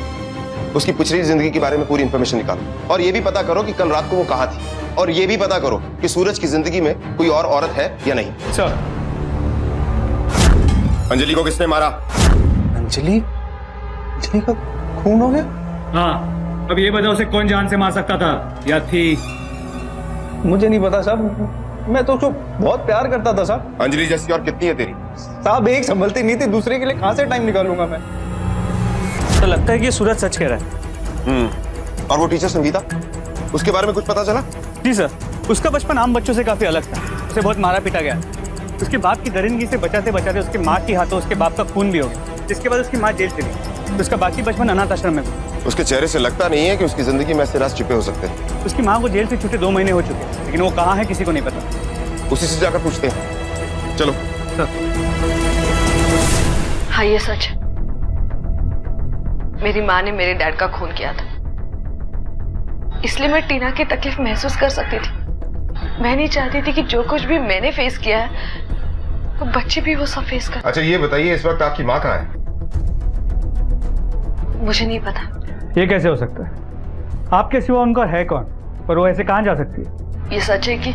Speaker 7: उसकी पिछली जिंदगी के बारे में पूरी इंफॉर्मेशन निकालो और ये भी पता करो कि कल रात को वो कहाँ थी, और ये भी पता करो कि सूरज की जिंदगी में कोई और औरत है या नहीं।
Speaker 6: सर,
Speaker 7: अंजलि को किसने मारा?
Speaker 11: अंजलि का खून हो गया?
Speaker 6: हाँ, अब ये बताओ उसे कौन जान से मार सकता था या थी?
Speaker 11: मुझे नहीं पता साहब, मैं तो उसको बहुत प्यार करता था साहब।
Speaker 7: अंजलि जैसी और कितनी है तेरी?
Speaker 11: साहब, एक संभलती नहीं थी, दूसरे के लिए कहां से टाइम निकालूंगा मैं?
Speaker 6: तो लगता है कि सूरज सच कह रहा है।
Speaker 7: और वो टीचर संगीता, उसके बारे में कुछ पता चला?
Speaker 6: जी सर, उसका बचपन आम बच्चों से काफी अलग था। उसे बहुत मारा पीटा गया। उसके बाप की दरिंदगी से बचाते बचाते उसके माँ की हाथों उसके बाप का खून भी हो गया, जिसके बाद उसकी माँ जेल चली। तो उसका बाकी बचपन अनाथ आश्रम में था।
Speaker 7: उसके चेहरे से लगता नहीं है कि उसकी जिंदगी में ऐसे राज छिपे हो सकते हैं।
Speaker 6: उसकी माँ को जेल से छूटे 2 महीने हो चुके हैं, लेकिन वो कहाँ है किसी को नहीं पता।
Speaker 7: उसी से जाकर पूछते हैं। चलो।
Speaker 6: सर,
Speaker 2: हाँ, ये सच है। मेरी माँ ने मेरे डैड का खून किया था, इसलिए मैं टीना की तकलीफ महसूस कर सकती थी। मैं नहीं चाहती थी कि जो कुछ भी मैंने फेस किया है वो बच्चे भी वो सब फेस कर।
Speaker 7: अच्छा, ये बताइए इस वक्त आपकी माँ कहाँ है?
Speaker 2: मुझे नहीं पता।
Speaker 6: ये कैसे हो सकता है? आपके सिवा उनका है कौन? पर वो ऐसे कहाँ जा सकती है?
Speaker 2: ये सच है कि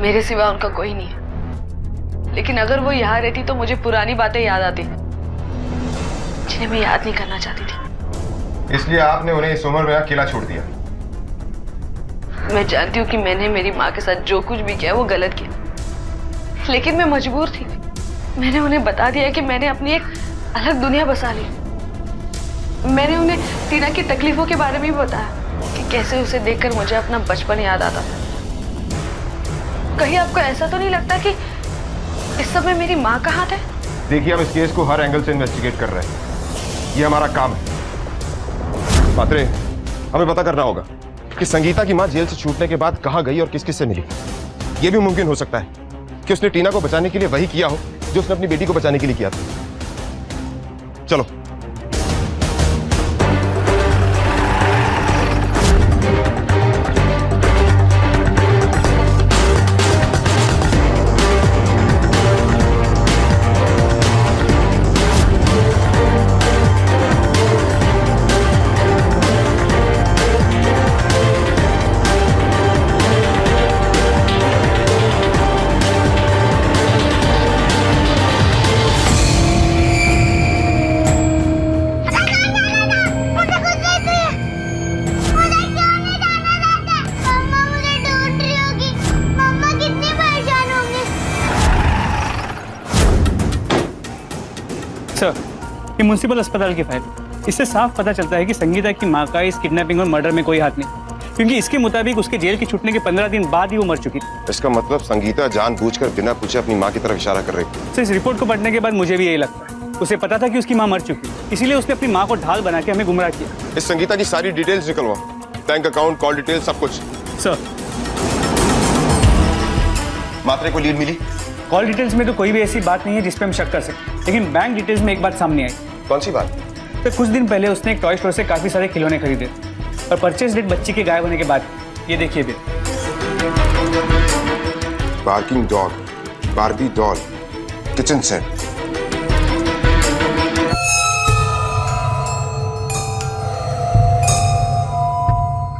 Speaker 2: मेरे सिवा उनका कोई नहीं है, लेकिन अगर वो यहाँ रहती तो मुझे पुरानी बातें याद आती जिन्हें मैं याद नहीं करना चाहती थी।
Speaker 7: इसलिए आपने उन्हें इस उम्र में अकेला छोड़ दिया।
Speaker 2: मैं जानती हूँ कि मैंने मेरी माँ के साथ जो कुछ भी किया वो गलत किया, लेकिन मैं मजबूर थी। मैंने उन्हें बता दिया कि मैंने अपनी एक अलग दुनिया बसा ली। मैंने उन्हें टीना की तकलीफों के बारे में भी बताया कि कैसे उसे देखकर मुझे अपना बचपन याद आता था। कहीं आपको ऐसा तो नहीं लगता कि इस सब में मेरी माँ का हाथ है?
Speaker 7: देखिए, हम इस केस को हर एंगल से इन्वेस्टिगेट कर रहे हैं, ये हमारा काम है। पात्रे, हमें पता करना होगा कि संगीता की माँ जेल से छूटने के बाद कहाँ गई और किस किस से मिली। यह भी मुमकिन हो सकता है कि उसने टीना को बचाने के लिए वही किया हो जो उसने अपनी बेटी को बचाने के लिए किया था। चलो।
Speaker 6: ये म्युनिसिपल अस्पताल की फाइल है। इससे साफ पता चलता है कि संगीता की माँ का इस किडनैपिंग और मर्डर में कोई हाथ नहीं, क्योंकि इसके मुताबिक उसके जेल की छूटने के 15 दिन बाद ही वो मर चुकी थी।
Speaker 7: इसका मतलब संगीता जानबूझकर बिना पूछे अपनी माँ की तरफ इशारा कर रही थी।
Speaker 6: सर, इस रिपोर्ट को पढ़ने के बाद मुझे भी यही लगता है। उसे पता था कि उसकी माँ मर चुकी है, इसीलिए उसने अपनी माँ को ढाल बना के हमें गुमराह किया।
Speaker 7: इस संगीता की सारी डिटेल्स निकलवा, बैंक अकाउंट, कॉल डिटेल, सब कुछ।
Speaker 6: सर,
Speaker 7: मात्रे को लीड मिली?
Speaker 6: कॉल डिटेल्स में तो कोई भी ऐसी बात नहीं है जिस पे हम शक कर सकें, लेकिन बैंक डिटेल्स में एक बात सामने आई।
Speaker 7: कौन सी बात?
Speaker 6: तो कुछ दिन पहले उसने एक टॉय स्टोर से काफी सारे खिलौने खरीदे और परचेज डेट बच्ची के गायब होने के बाद। ये देखिए bill.
Speaker 7: Barking dog, Barbie doll, kitchen set.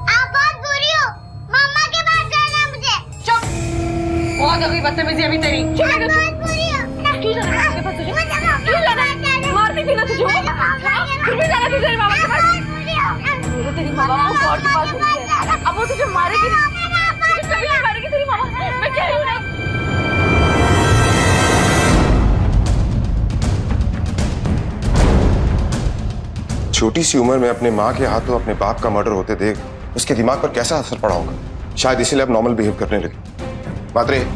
Speaker 3: आप बहुत बुरी हो, मम्मा के पास जाना है मुझे।
Speaker 2: चुप, बहुत अभी बदतमीजी अभी तेरी।
Speaker 3: आप बहुत बुरी हो।
Speaker 2: क्यों जाना है उसके पास तुझे?
Speaker 3: मुझे
Speaker 2: क्यों जाना है? मारती थी ना तुझे वो? फिर भी जाना तुझे तेरी मामा के पास? मेरे तेरी मामा को गॉड के पास भेजी है। अब वो तुझे मारेगी नहीं, तुझे कभी नहीं मारेगी तेरी मामा। मैं कह रही हूँ ना।
Speaker 7: छोटी सी उम्र में अपने माँ के हाथों अपने बाप का मर्डर होते देख उसके दिमाग पर कैसा असर पड़ा होगा। शायद इसीलिए अब नॉर्मल बिहेव करने लगी। मात्रे,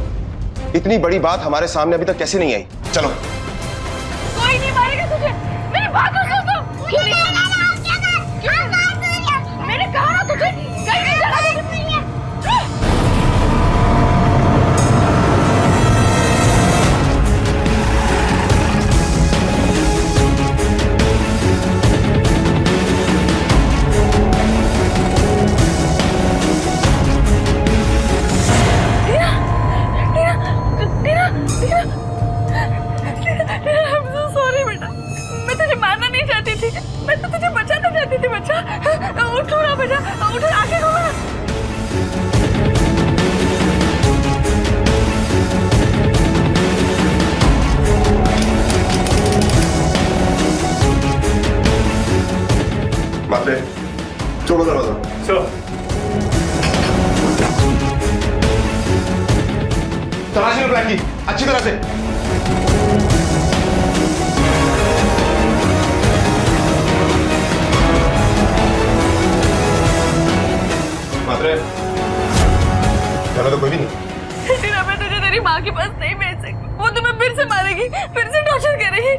Speaker 7: इतनी बड़ी बात हमारे सामने अभी तक कैसे नहीं आई? चलो।
Speaker 2: कोई नहीं मारेगा तुझे, मेरी बात तो सुन। क्यों नहीं? मैंने कहा ना तुझे कहीं नहीं जाना। सॉरी बेटा, मैं तुझे मारना नहीं चाहती थी, मैं तो तुझे बचाना चाहती थी। बच्चा उठो ना बेटा, उठो, आगे खोलो ना।
Speaker 7: मात्रे, छोड़ो दरवाजा।
Speaker 6: सर,
Speaker 7: तलाशी लो ब्लैक की अच्छी तरह से। मात्रे, घर में तो कोई भी नहीं।
Speaker 2: टीना, मैं तुझे तेरी माँ के पास नहीं भेज सकती। वो तुम्हें फिर से मारेगी, फिर से टॉर्चर करेगी।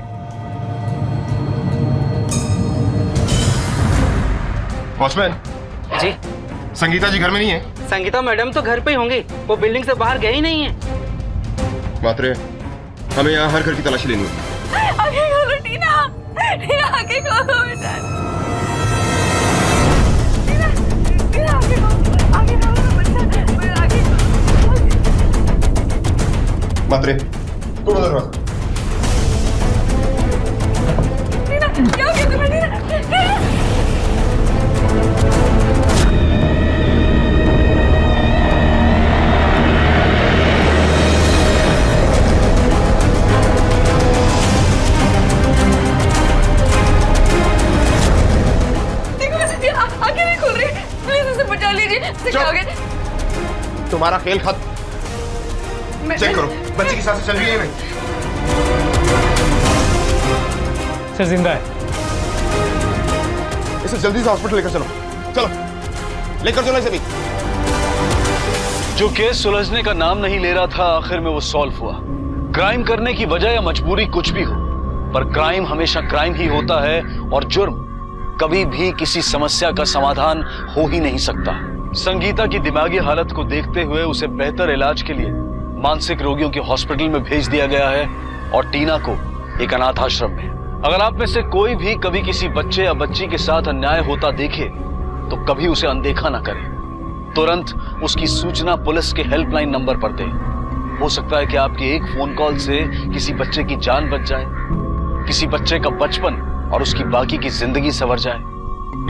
Speaker 7: वॉचमैन
Speaker 9: जी,
Speaker 7: संगीता जी घर में नहीं है?
Speaker 9: संगीता मैडम तो घर पे ही होंगे, वो बिल्डिंग से बाहर गए ही नहीं है।
Speaker 7: मात्रे, हमें यहाँ हर घर की तलाशी लेनी है।
Speaker 2: आगे खोलो टीना, टीना आगे खोलो बेटा। टीना, टीना आगे खोलो, आगे खोलो बच्चा, आगे खोलो।
Speaker 7: मात्रे, छोड़ो दरवाजा।
Speaker 2: टीना, क्या हो गया तुम्हें? टीना, टीना। आगे नहीं खुल रही, प्लीज उसे बचा लीजिए। क्या हो गया?
Speaker 7: तुम्हारा खेल खत्म। चेक करो, बच्ची की सांसें चल रही है।
Speaker 6: सर जिंदा है।
Speaker 7: इसे जल्दी से हॉस्पिटल लेकर चलो। चलो, लेकर चलो इसे भी।
Speaker 5: जो केस सुलझने का नाम नहीं ले रहा था, आखिर में वो सॉल्व हुआ। क्राइम करने की वजह या मजबूरी कुछ भी हो, पर क्राइम हमेशा क्राइम ही होता है और जुर्म कभी भी किसी समस्या का समाधान हो ही नहीं सकता। संगीता की दिमागी हालत को देखते हुए उसे बेहतर इलाज के लिए मानसिक रोगियों के हॉस्पिटल में भेज दिया गया है और टीना को एक अनाथ आश्रम में। अगर आप में से कोई भी कभी किसी बच्चे या बच्ची के साथ अन्याय होता देखे तो कभी उसे अनदेखा ना करे। तुरंत उसकी सूचना पुलिस के हेल्पलाइन नंबर पर दे। हो सकता है कि आपके एक फोन कॉल से किसी बच्चे की जान बच जाए, किसी बच्चे का बचपन और उसकी बाकी की जिंदगी संवर जाए।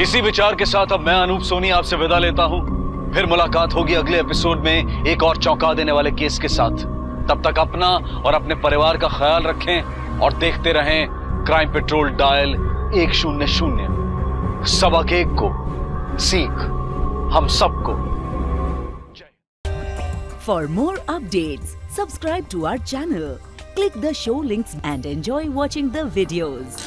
Speaker 5: इसी विचार के साथ अब मैं अनूप सोनी आपसे विदा लेता हूं। फिर मुलाकात होगी अगले एपिसोड में एक और चौंका देने वाले केस के साथ। तब तक अपना और अपने परिवार का ख्याल रखें और देखते रहें क्राइम पेट्रोल डायल 100। सबक एक को सीख हम सबको।
Speaker 1: For more updates, subscribe to our channel, click the show links and enjoy watching the videos.